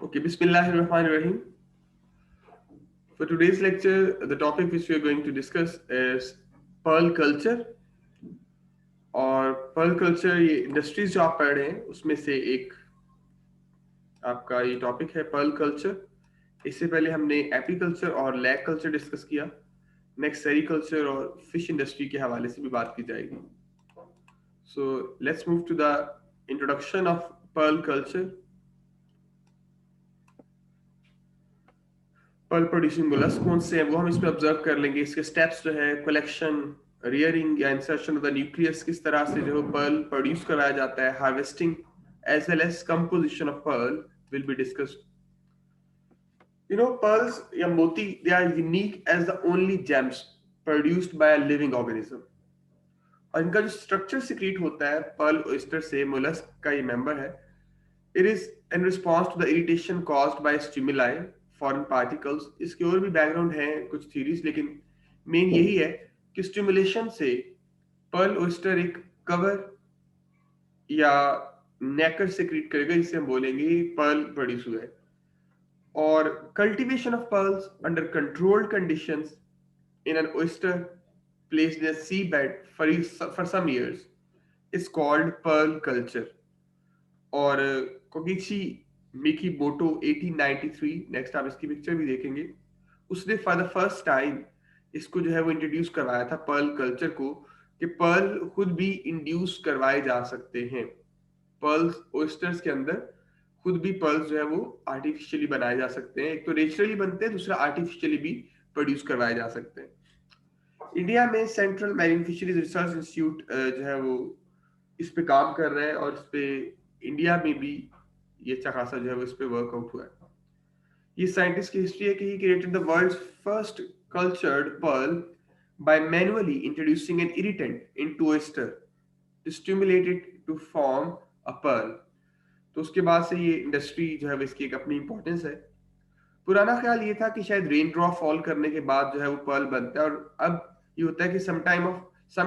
Okay, Bismillahirrahmanirrahim. For today's lecture, the topic which we are going to discuss is pearl culture. और pearl culture ये industries जो आप पढ़ रहे हैं उसमें से एक आपका ये टॉपिक है पर्ल कल्चर। इससे पहले हमने एपीकल्चर और लैग कल्चर डिस्कस किया। नेक्स्ट सेरीकल्चर और फिश इंडस्ट्री के हवाले से भी बात की जाएगी। So let's move to the introduction of pearl culture. Pearl producing mollusc कौन से हैं वो हम इसमें ऑब्जर्व कर लेंगे। इसके स्टेप्स जो है कलेक्शन, रियरिंग या इंसर्शन ऑफ द न्यूक्लियस, किस तरह से जो पर्ल प्रोड्यूस कराया जाता है, harvesting as well as composition of pearl will be discussed. pearls या मोती, they are unique as the only gems produced by a living organism। और इनका जो स्ट्रक्चर सिक्रीट होता है पर्ल ऑयस्टर से, मोलस्क का ये मेंबर है। It is in response to the irritation caused by stimuli, foreign particles. इसके और भी बैकग्राउंड है कुछ थ्योरीज, लेकिन मेन यही है कि स्टिमुलेशन से पर्ल ऑयस्टर एक कवर या नेकर सिक्रीट करेगा, जिसे हम बोलेंगे पर्ल प्रोड्यूस हुआ है। और cultivation of pearls under controlled conditions in an oyster placed in a seabed for some years is called pearl culture। और कोगिची मिकीमोटो 1893, नेक्स्ट आप इसकी पिक्चर भी देखेंगे, उसने फॉर द फर्स्ट टाइम इसको जो है वो इंट्रोड्यूस करवाया था पर्ल कल्चर को, कि पर्ल खुद भी इंड्यूस करवाए जा सकते हैं। पर्ल्स ओस्टर्स के अंदर खुद भी पर्ल्स जो है वो आर्टिफिशियली बनाए जा सकते हैं। एक तो नेचुरली बनते हैं, दूसरा आर्टिफिशियली भी प्रोड्यूस करवाए जा सकते हैं। इंडिया में central marine fisheries research institute जो है वो इस पे काम कर रहा है, और इस पे इंडिया में भी ये अच्छा खासा जो है वो इस पे वर्कआउट हुआ है। ये साइंटिस्ट की हिस्ट्री है कि he created the world's first cultured pearl by manually introducing an irritant into oyster to stimulate it to form a pearl। तो उसके बाद से ये इंडस्ट्री जो है वो इसकी एक अपनी इंपॉर्टेंस है। पुराना ख्याल ये था कि शायद रेन ड्रॉप फॉल करने के बाद जो है वो पर्ल बनता है, और अब ये होता है कि some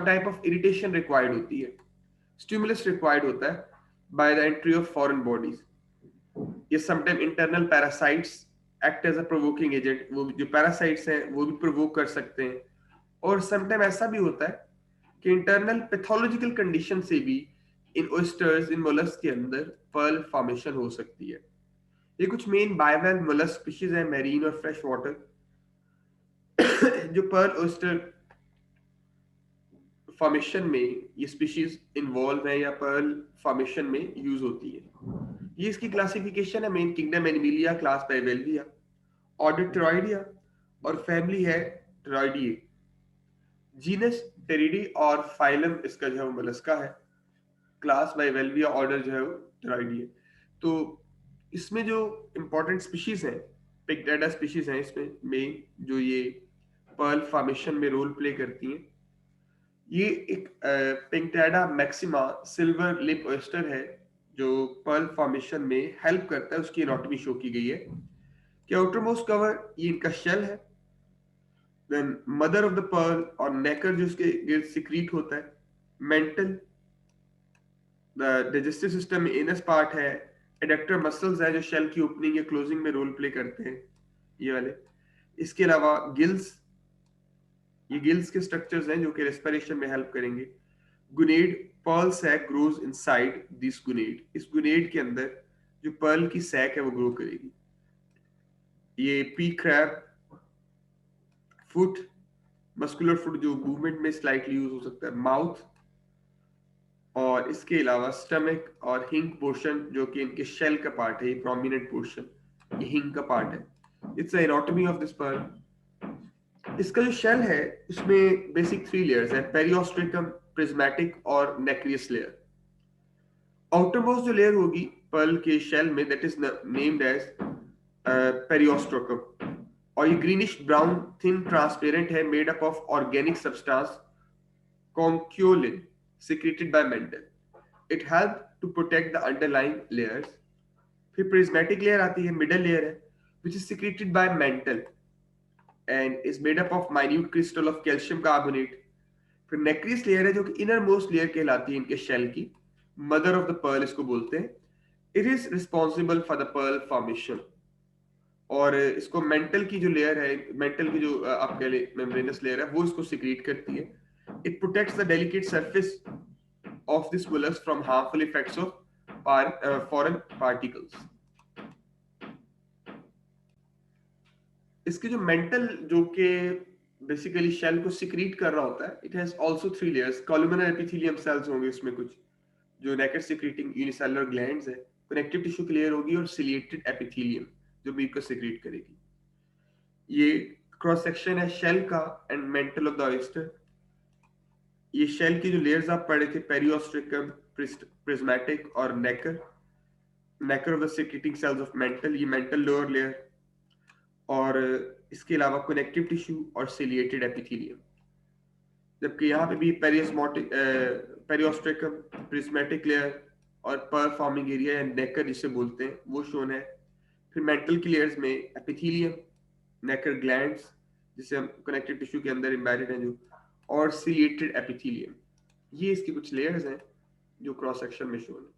type of irritation required होती है, स्टिमुलस रिक्वायर्ड होता है by the entry of foreign bodies. ये sometime internal parasites act as a provoking agent, वो जो पैरासाइट्स हैं वो भी प्रोवोक कर सकते हैं। और समटाइम ऐसा भी होता है कि इंटरनल पैथोलॉजिकल कंडीशन से भी इन ऑयस्टर्स, इन मोलस्क के अंदर पर्ल फॉर्मेशन हो सकती है। ये कुछ मेन बायोवेल मोलस्क स्पीशीज है, मैरीन और फ्रेश वाटर, जो पर्ल ऑयस्टर फॉर्मेशन में ये स्पीशीज इन्वॉल्व है या पर्ल फॉर्मेशन में यूज होती है। ये इसकी क्लासिफिकेशन है, main kingdom Animalia, class Bivalvia, order Pteroidea, और फैमिली है टेरॉइडिए, जीनस टेरिडी, और फाइलम इसका जो है वो मोलस्का है, क्लास बाइवेल्विया, ऑर्डर जो है वो टेरॉइडिए। तो इसमें जो इंपॉर्टेंट स्पीशीज हैं, पिगडेडा स्पीशीज हैं इसमें मेन, जो ये पर्ल फॉर्मेशन में रोल प्ले करती हैं। ये एक पिंकटेडा मैक्सिमा सिल्वर लिप ऑयस्टर है जो पर्ल फॉर्मेशन में हेल्प करता है। उसकी एनाटॉमी शो की गई है कि आउटरमोस्ट कवर ये इनका शेल है, then mother of the pearl और नेकर जो उसके गिर्द सिक्रीट होता है, मेंटल, द डाइजेस्टिव सिस्टम में एनस पार्ट है, एडक्टर मसल्स है जो शेल की ओपनिंग या क्लोजिंग में रोल प्ले करते हैं, ये वाले। इसके अलावा गिल्स, ये गिल्स के स्ट्रक्चर्स हैं जो कि रेस्पिरेशन में हेल्प करेंगे। Gonad, pearl sac grows inside this gonad, इस गुनेड के अंदर जो पर्ल की सैक है वो ग्रो करेगी। ये P crab, foot, muscular foot जो मूवमेंट में स्लाइटली यूज हो सकता है, माउथ, और इसके अलावा स्टमक और हिंग पोर्शन जो कि इनके शेल का पार्ट है, ये प्रोमिनेंट पोर्शन, ये हिंग का पार्ट है। It's anatomy of this pearl. इसका जो शेल है उसमें बेसिक 3 लेयर्स है, पेरियोस्ट्रिकम, प्रिज्मेटिक और नेक्रियस लेयर। आउटरमोस्ट जो लेयर होगी पर्ल के शेल में, that is named as periostracum, और ये ग्रीनिश ब्राउन थिन ट्रांसपेरेंट है, made up of organic substance conchiolin secreted by mental। It help to protect the underlying layers। फिर prismatic layer आती है, मिडल लेयर है, which is secreted by mental and is made up of minute crystal of calcium carbonate। फिर nacreous layer है जो कि inner most layer कहलाती है इनके शेल की, मदर ऑफ द पर्ल इसको बोलते हैं। It is responsible for the pearl formation. और इसको मेंटल की जो लेयर है, मेंटल की जो आप कह ले मेम्ब्रेनस लेयर है, वो इसको सिक्रीट करती है। It protects the delicate surface of this bullets from harmful effects of foreign particles। इसके जो मेंटल जो कि बेसिकली शेल को सिक्रीट कर रहा होता है, it has also three layers. Columnar epithelium cells होंगे उसमें कुछ जो नेकेड सिक्रीटिंग यूनिसेलुलर ग्लैंड्स है, कनेक्टिव टिश्यू की लेयर होगी और सिलिएटेड एपिथेलियम जो म्यूकस सिक्रीट करेगी। ये क्रॉस सेक्शन है शेल का and mantle of the oyster. ये शेल की जो लेयर्स आप पढ़े थे, पेरियोस्ट्रिकम, प्रिज्मेटिक और nacre. Nacre of the secreting cells of mantle, ये मेंटल लोअर लेयर। और इसके अलावा कनेक्टिव टिश्यू और सिलिएटेड एपिथेलियम। जबकि यहाँ पे भी पेरियोस्मोटिक, पेरियोस्ट्रिकम, प्रिज्मेटिक लेयर और पर्ल फॉर्मिंग एरिया या नेकर जिसे बोलते हैं वो शोन है। फिर मेंटल की लेयर्स में एपिथेलियम, नेकर ग्लैंड्स जिसे हम कनेक्टिव टिश्यू के अंदर एम्बेडेड हैं जो, और सिलिएटेड एपिथेलियम। ये इसकी कुछ लेयर्स हैं जो क्रॉस सेक्शन में शोन है।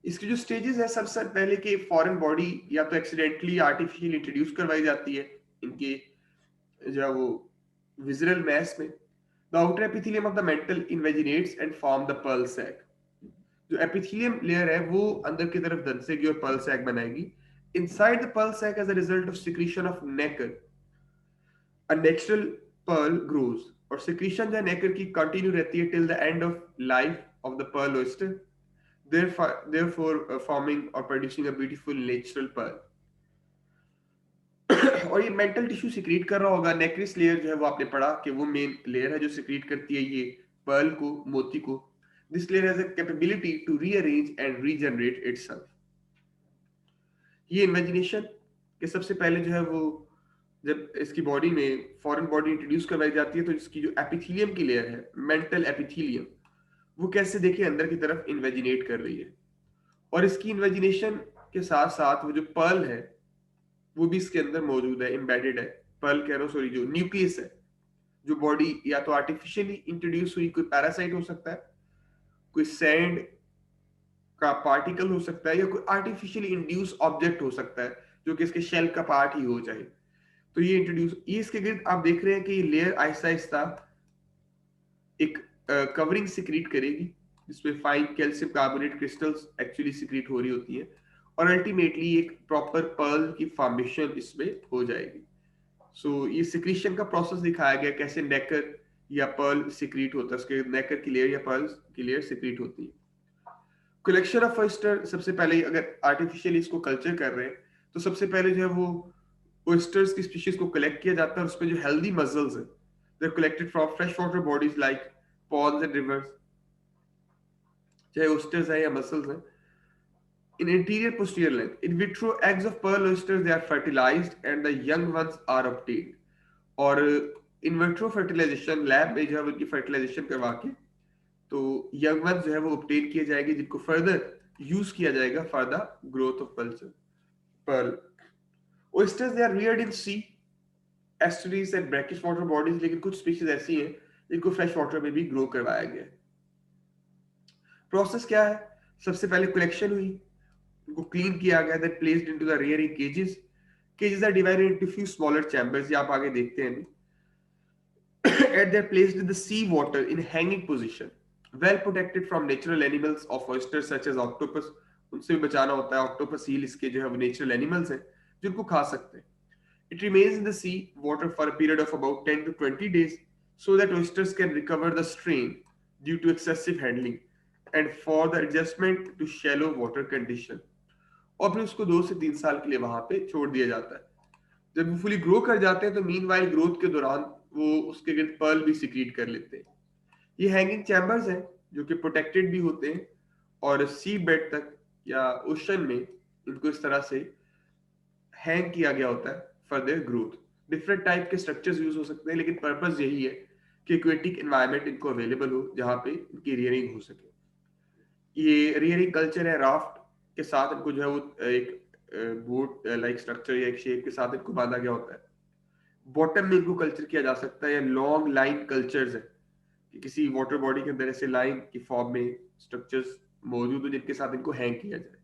इसकी जो स्टेजेस है, सबसे पहले कि फॉरेन बॉडी या तो एक्सीडेंटली आर्टिफिशियल इंट्रोड्यूस करवाई जाती है इनके जो है वो विजरल मैस में। The outer epithelium of the mantle invaginates and form the pearl sac. जो एपिथेलियम लेयर है वो अंदर की तरफ धंसेगी और पर्ल सैक बनाएगी। Inside the pearl sac as a result of secretion of nacre a natural pearl grows. और सिक्रीशन जो है नेकर की कंटिन्यू रहती है till the end of life of the pearl oyster, therefore forming or producing a beautiful natural pearl। और ये mental tissue secrete कर रहा होगा। नेक्रिस लेयर जो है वो आपने पढ़ा कि वो मेन लेयर है जो सिक्रीट करती है ये पर्ल को, मोती को। This layer has a capability to rearrange and regenerate itself. ये इमेजिनेशन के सबसे पहले जो है वो जब इसकी बॉडी में फॉरेन बॉडी इंट्रोड्यूस करवाई जाती है तो इसकी जो एपिथेलियम की लेयर है, मेंटल एपिथेलियम, वो कैसे देखिए अंदर की तरफ इन्वेजिनेट कर रही है। और इसकी इन्वेजिनेशन के साथ साथ वो जो पर्ल है वो भी इसके अंदर मौजूद है, एम्बेडेड है। पर्ल कह रहा हूँ, सॉरी, जो न्यूक्लियस है, जो बॉडी या तो आर्टिफिशियली इंट्रोड्यूस हुई, कोई पैरासाइट हो सकता है, कोई सैंड का पार्टिकल हो सकता है, या कोई आर्टिफिशियली इंड्यूस ऑब्जेक्ट हो सकता है जो कि इसके शेल का पार्ट ही हो जाए। तो ये इंट्रोड्यूस, ये इसके गिर्द आप देख रहे हैं कि ये लेयर आहिस्ता आहिस्ता एक कवरिंग सिक्रीट करेगी जिसमें fine calcium carbonate crystals actually secrete हो रही होती है और अल्टीमेटली एक प्रॉपर पर्ल की फॉर्मेशन इसमें हो जाएगी। सो ये सिक्रीशन का प्रोसेस दिखाया गया कैसे नेकर या पर्ल सिक्रीट होता है, उसके नेकर की लेयर या पर्ल की लेयर सिक्रीट होती है। कलेक्शन ऑफ ऑयस्टर, सबसे पहले अगर आर्टिफिशियली इसको कल्चर कर रहे हैं तो सबसे पहले जो है वो ऑयस्टर्स की स्पीशीज को कलेक्ट किया जाता है और उसमें जो हेल्दी मसल्स है they are collected from fresh water bodies like ponds and rivers, चाहे oysters है या mussels है। In interior posterior length, in vitro eggs of pearl oysters they are fertilized and the young ones are obtained। और in vitro fertilisation lab में जो है उनकी fertilisation करवा के तो यंग वंस जो है वो ऑब्टेन किए जाएंगे जिनको फर्दर यूज किया जाएगा for the growth of pearl. oysters they are reared in sea, estuaries and brackish water bodies, लेकिन कुछ स्पीशीज ऐसी हैं जिनको फ्रेश वाटर में भी ग्रो करवाया गया है। प्रोसेस क्या है? सबसे पहले कलेक्शन हुई, उनको क्लीन किया गया, then placed into the rearing cages. Cages are divided into few smaller chambers, ये आप आगे देखते हैं। And they're placed in the sea water in hanging position, well protected from natural animals of oysters such as octopus। उनसे भी बचाना होता है, ऑक्टोपस, सील इसके जो है वो नेचुरल एनिमल्स हैं जिनको खा सकते हैं। It remains in the sea water for a period of about 10 to 20 days so that oysters can recover the strain due to excessive handling and for the adjustment to shallow water condition। और फिर उसको 2 से 3 साल के लिए वहां पे छोड़ दिया जाता है। जब वो फुली ग्रो कर जाते हैं तो मीनवाइल ग्रोथ के दौरान वो उसके गिर्द पर्ल भी सिक्रीट कर लेते हैं। ये हैंगिंग चैम्बर्स हैं जो कि प्रोटेक्टेड भी होते हैं और सी बेड तक या ओशन में इनको इस तरह से हैंग किया गया होता है for their growth. Different type के स्ट्रक्चर्स यूज हो सकते हैं लेकिन पर्पस यही है कि एक्वेटिक एनवायरनमेंट इनको अवेलेबल हो जहां पे इनकी रियरिंग हो सके। ये रियरिंग कल्चर है, राफ्ट के साथ इनको जो है वो एक बोट लाइक स्ट्रक्चर या एक शेप के साथ इनको बांधा गया होता है। बॉटम में इनको कल्चर किया जा सकता है या लॉन्ग लाइन कल्चर्स है कि किसी वाटर बॉडी के अंदर ऐसे लाइन की फॉर्म में स्ट्रक्चर्स मौजूद हो जिनके साथ इनको हैंग किया जाए।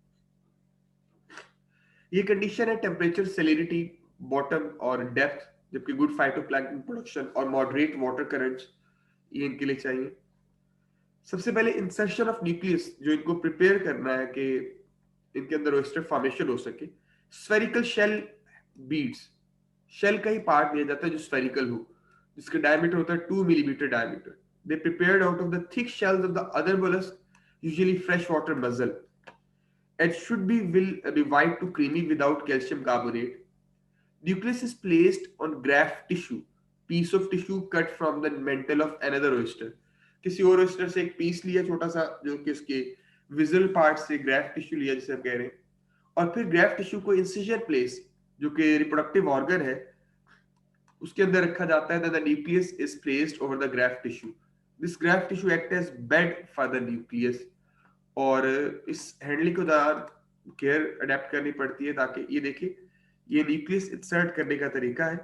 ये कंडीशन है टेम्परेचर, सैलिनिटी, बॉटम और डेप्थ, जबकि गुड फाइटोप्लैंक्टन प्रोडक्शन और मॉडरेट वाटर करंट्स ये इनके लिए चाहिए। सबसे पहले इंसर्शन ऑफ न्यूक्लियस, जो इनको प्रिपेयर करना है कि इनके अंदर ओएस्टर फॉर्मेशन हो सके। स्फेरिकल शेल बीड्स, शेल का ही पार्ट दिया जाता है जो स्फेरिकल हो, जिसका डायमीटर होता है 2 millimetre diameter. They prepared out of the thick shells of the other mollusc, usually fresh water muscle, and should be white to creamy without calcium carbonate. Nucleus is placed on graft tissue, piece of tissue cut from the mantle of another oyster. किसी और oyster से एक piece लिया छोटा सा, जो कि उसके विजुअल पार्ट से ग्राफ्ट टिश्यू लिया जिसे हम कह रहे हैं, और फिर ग्राफ्ट टिश्यू को इंसिजन प्लेस, जो कि रिप्रोडक्टिव ऑर्गन है, उसके अंदर रखा जाता है। The nucleus is placed over the graft tissue. This graft tissue act as bed for the nucleus. और इस हैंडलिंग को केयर अडेप्ट करनी पड़ती है, ताकि ये देखिए, ये न्यूक्लियस इंसर्ट करने का तरीका है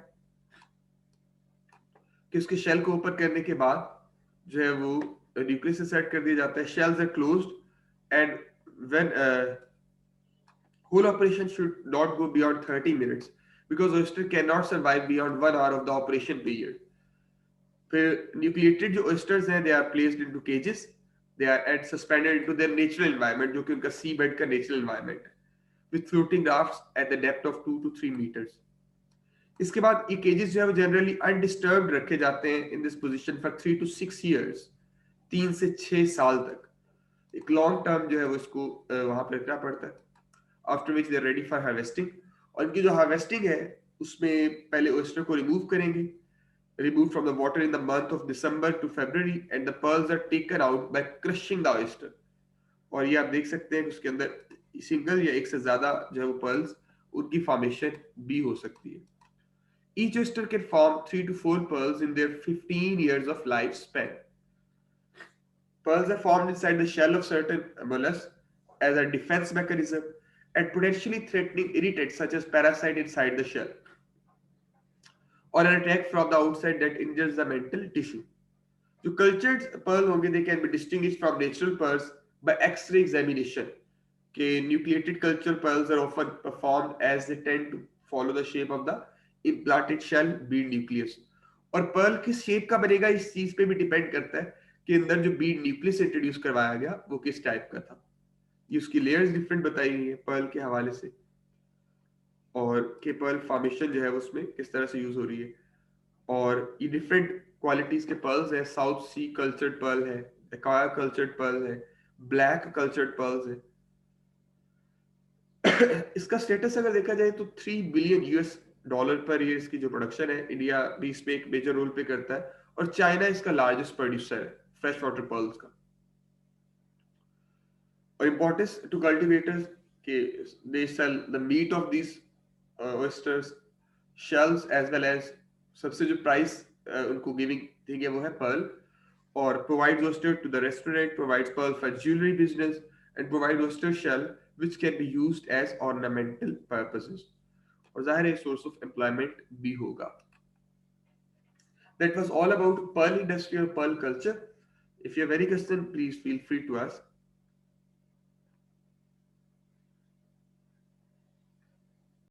कि उसके शेल को ओपन करने के बाद जो है वो न्यूक्लियस इंसर्ट कर दिया जाता है। Shells are closed and when whole operation should not go beyond 30 minutes because oyster cannot survive beyond 1 hour of the operation period. फिर न्यूक्लिएटेड जो oysters हैं, they are placed into cages, they are and suspended into their natural environment, जो कि उनका सी bed का natural environment है, with floating rafts at the depth of 2 to 3 meters. इसके बाद ये cages जो है वो generally undisturbed रखे जाते हैं in this position for 3 to 6 years, 3 से 6 साल तक। एक लॉन्ग टर्म जो है वो इसको वहां पर रखना पड़ता है, after which they are ready for harvesting. और इनकी जो हार्वेस्टिंग है उसमें पहले ओएस्टर को रिमूव करेंगे, removed from the water in the month of December to February, and the pearls are taken out by crushing the oyster. और ये आप देख सकते हैं कि उसके अंदर सिंगल या एक से ज्यादा जो है वो पर्ल्स, उनकी फॉर्मेशन भी हो सकती है। Each oyster can form 3 to 4 pearls in their 15 years of lifespan. Pearls are formed inside the shell of certain mollusks as a defense mechanism and potentially threatening irritants such as parasite inside the shell, or an attack from the outside that injures the mental tissue. जो cultured pearl होंगे, they can be distinguished from natural pearls by X ray examination. के nucleated culture pearls are often performed as they tend to follow the shape of the implanted shell bead nucleus. और pearl किस shape का बनेगा इस चीज पे भी depend करता है कि अंदर जो बीड न्यूक्लियस इंट्रोड्यूस करवाया गया वो किस टाइप का था। ये उसकी लेयर्स डिफरेंट बताई गई है पर्ल के हवाले से, और के पर्ल फॉर्मेशन जो है उसमें किस तरह से यूज हो रही है। और ये डिफरेंट क्वालिटीज के पर्ल्स है। साउथ सी कल्चर्ड पर्ल है, एकाया कल्चर्ड पर्ल है, ब्लैक कल्चर्ड पर्ल्स है। इसका स्टेटस अगर देखा जाए तो $3 बिलियन पर ईयर इसकी जो प्रोडक्शन है, इंडिया भी इसमें एक मेजर रोल पे करता है, और चाइना इसका लार्जेस्ट प्रोड्यूसर है फ्रेश वाटर पर्ल्स का। और इम्पोर्टेंस टू कल्टिवेटर्स के they sell the meat of this oysters, shells as well as सबसे जो प्राइस उनको गिविंग थिंग है वो है पर्ल। और provides oyster to the restaurant, provides pearl for jewelry business, and provides oyster shell which can be used as ornamental purposes. और जाहिर है सोर्स ऑफ एम्प्लॉयमेंट भी होगा। That was all about pearl industry or pearl culture. If you have any question, please feel free to ask.